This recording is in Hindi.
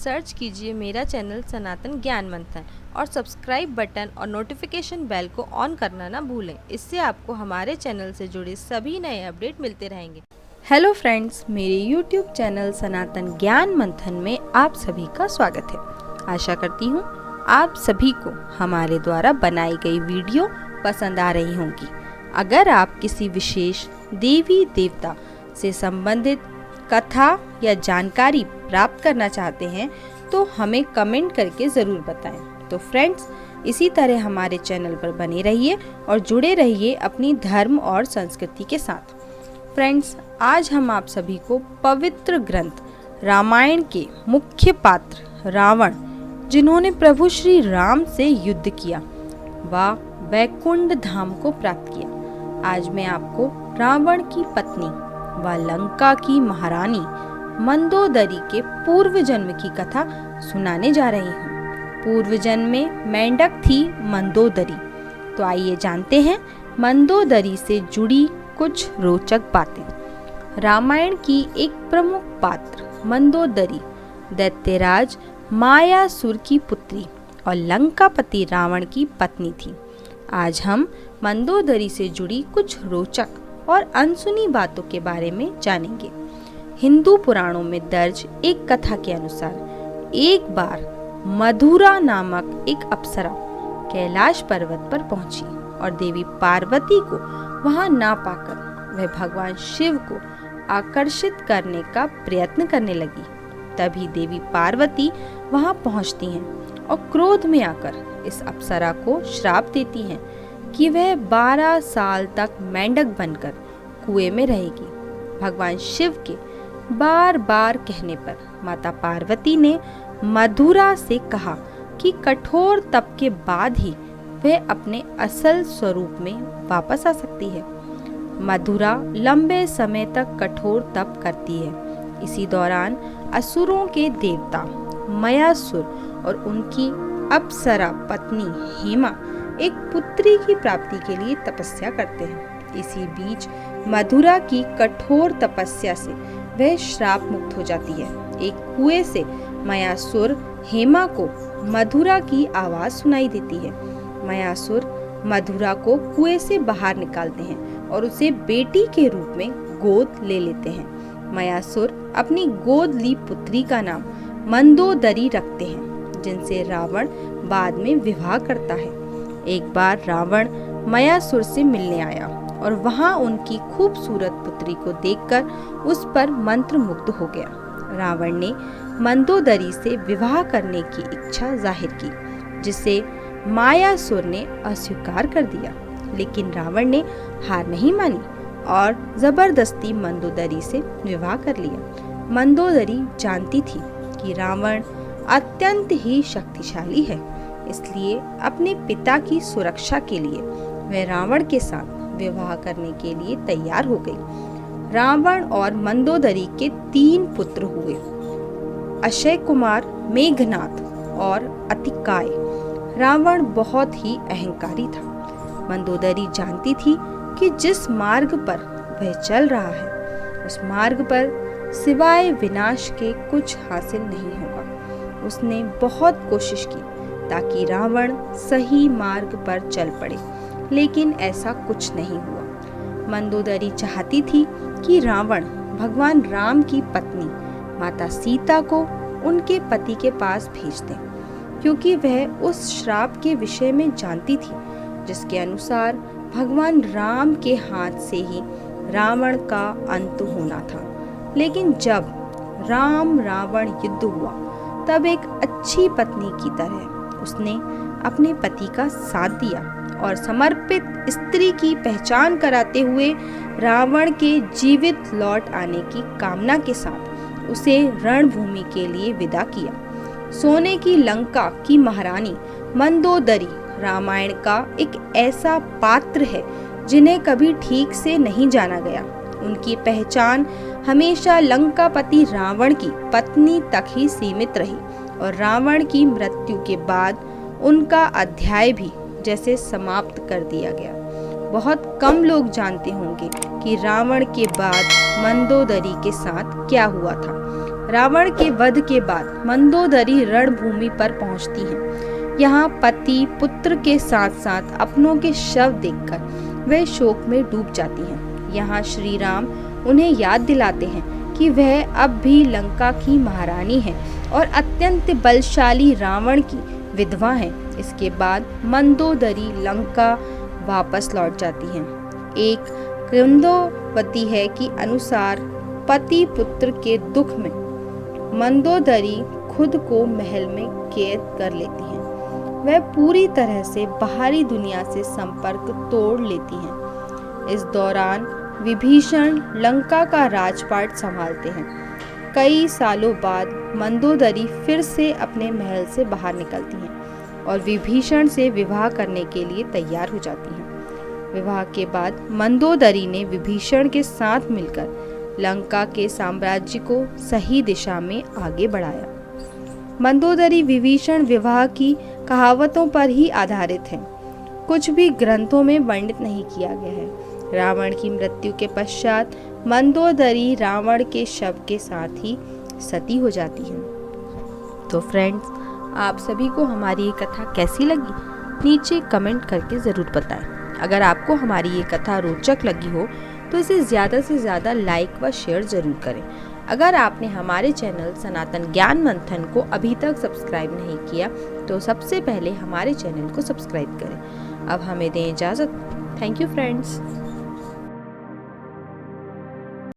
सर्च कीजिए मेरा चैनल सनातन ज्ञान मंथन और सब्सक्राइब बटन और नोटिफिकेशन बेल को ऑन करना ना भूलें। इससे आपको हमारे चैनल से जुड़े सभी नए अपडेट मिलते रहेंगे। हेलो फ्रेंड्स, मेरे YouTube चैनल सनातन ज्ञान मंथन में आप सभी का स्वागत है। आशा करती हूँ आप सभी को हमारे द्वारा बनाई गई वीडियो पसंद आ रही होंगी। अगर आप किसी विशेष देवी देवता से संबंधित कथा या जानकारी प्राप्त करना चाहते हैं तो हमें कमेंट करके ज़रूर बताएं। तो फ्रेंड्स, इसी तरह हमारे चैनल पर बने रहिए और जुड़े रहिए अपनी धर्म और संस्कृति के साथ। फ्रेंड्स, आज हम आप सभी को पवित्र ग्रंथ रामायण के मुख्य पात्र रावण, जिन्होंने प्रभु श्री राम से युद्ध किया व वैकुंठ धाम को प्राप्त किया, आज मैं आपको रावण की पत्नी व लंका की महारानी मंदोदरी के पूर्व जन्म की कथा सुनाने जा रही हूँ। पूर्व जन्म में मेंढक थी मंदोदरी। तो आइए जानते हैं मंदोदरी से जुड़ी कुछ रोचक बातें। रामायण की एक प्रमुख पात्र मंदोदरी दैत्यराज मायासुर की पुत्री और लंकापति रावण की पत्नी थी। आज हम मंदोदरी से जुड़ी कुछ रोचक और अनसुनी बातों के बारे में जानेंगे। हिंदू पुराणों में दर्ज एक कथा के अनुसार एक बार मधुरा नामक एक अप्सरा कैलाश पर्वत पर पहुंची और देवी पार्वती को वहां ना पाकर वह भगवान शिव को आकर्षित करने का प्रयत्न करने लगी। तभी देवी पार्वती वहां पहुंचती हैं और क्रोध में आकर इस अप्सरा को श्राप देती हैं कि वह 12 साल तक मेंढक बनकर कुएं में रहेगी। भगवान शिव के बार बार कहने पर माता पार्वती ने मधुरा से कहा कि कठोर तप के बाद ही वह अपने असल स्वरूप में वापस आ सकती है। मधुरा लंबे समय तक कठोर तप करती है। इसी दौरान असुरों के देवता मयासुर और उनकी अप्सरा पत्नी हेमा एक पुत्री की प्राप्ति के लिए तपस्या करते हैं। इसी बीच मधुरा की कठोर तपस्या से वह श्राप मुक्त हो जाती है। एक कुएं से मयासुर हेमा को मधुरा की आवाज सुनाई देती है। मयासुर मधुरा को कुएं से बाहर निकालते हैं और उसे बेटी के रूप में गोद ले लेते हैं। मयासुर अपनी गोद ली पुत्री का नाम मंदोदरी रखते हैं, जिनसे रावण बाद में विवाह करता है। एक बार रावण मयासुर से मिलने आया और वहां उनकी खूबसूरत पुत्री को देखकर उस पर मंत्र मुग्ध हो गया। रावण ने मंदोदरी से विवाह करने की इच्छा जाहिर की, जिसे मायासुर ने अस्वीकार कर दिया। लेकिन रावण ने हार नहीं मानी और जबरदस्ती मंदोदरी से विवाह कर लिया। मंदोदरी जानती थी कि रावण अत्यंत ही शक्तिशाली है, इसलिए अपने पिता की सुरक्षा के लिए वह रावण के साथ विवाह करने के लिए तैयार हो गई। रावण और मंदोदरी के 3 पुत्र हुए, अक्षय कुमार, मेघनाथ और अतिकाय। रावण बहुत ही अहंकारी था। मंदोदरी जानती थी कि जिस मार्ग पर वह चल रहा है उस मार्ग पर सिवाय विनाश के कुछ हासिल नहीं होगा। उसने बहुत कोशिश की ताकि रावण सही मार्ग पर चल पड़े, लेकिन ऐसा कुछ नहीं हुआ। मंदोदरी चाहती थी कि रावण भगवान राम की पत्नी माता सीता को उनके पति के पास भेज दे, क्योंकि वह उस श्राप के विषय में जानती थी जिसके अनुसार भगवान राम के हाथ से ही रावण का अंत होना था। लेकिन जब राम रावण युद्ध हुआ तब एक अच्छी पत्नी की तरह उसने अपने पति का साथ दिया और समर्पित स्त्री की पहचान कराते हुए रावण के जीवित लौट आने की कामना के साथ उसे रणभूमि के लिए विदा किया। सोने की लंका की महारानी मंदोदरी रामायण का एक ऐसा पात्र है जिन्हें कभी ठीक से नहीं जाना गया। उनकी पहचान हमेशा लंकापति रावण की पत्नी तक ही सीमित रही और रावण की मृत्यु के बाद उनका अध्याय भी जैसे समाप्त कर दिया गया। बहुत कम लोग जानते होंगे कि रावण के बाद मंदोदरी के साथ क्या हुआ था। रावण के वध के बाद मंदोदरी रणभूमि पर पहुंचती हैं। यहाँ पति पुत्र के साथ साथ अपनों के शव देखकर वे शोक में डूब जाती हैं। यहाँ श्री राम उन्हें याद दिलाते हैं कि वह अब भी लंका की महारानी है और अत्यंत बलशाली रावण की विधवा है। इसके बाद मंदोदरी लंका वापस लौट जाती हैं। एक किंवदंती है कि अनुसार पति पुत्र के दुख में मंदोदरी खुद को महल में कैद कर लेती हैं। वह पूरी तरह से बाहरी दुनिया से संपर्क तोड़ लेती हैं। इस दौरान विभीषण लंका का राजपाट संभालते हैं। कई सालों बाद मंदोदरी फिर से अपने महल से बाहर निकलती हैं और विभीषण से विवाह करने के लिए तैयार हो जाती हैं। विवाह के बाद मंदोदरी ने विभीषण के साथ मिलकर लंका के साम्राज्य को सही दिशा में आगे बढ़ाया। मंदोदरी विभीषण विवाह की कहावतों पर ही आधारित है, कुछ भी ग्रंथों में वर्णित नहीं किया गया है। रावण की मृत्यु के पश्चात मंदोदरी रावण के शव के साथ ही सती हो जाती है। तो फ्रेंड्स, आप सभी को हमारी ये कथा कैसी लगी नीचे कमेंट करके ज़रूर बताएं। अगर आपको हमारी ये कथा रोचक लगी हो तो इसे ज़्यादा से ज़्यादा लाइक व शेयर ज़रूर करें। अगर आपने हमारे चैनल सनातन ज्ञान मंथन को अभी तक सब्सक्राइब नहीं किया तो सबसे पहले हमारे चैनल को सब्सक्राइब करें। अब हमें दें इजाज़त। Thank you friends.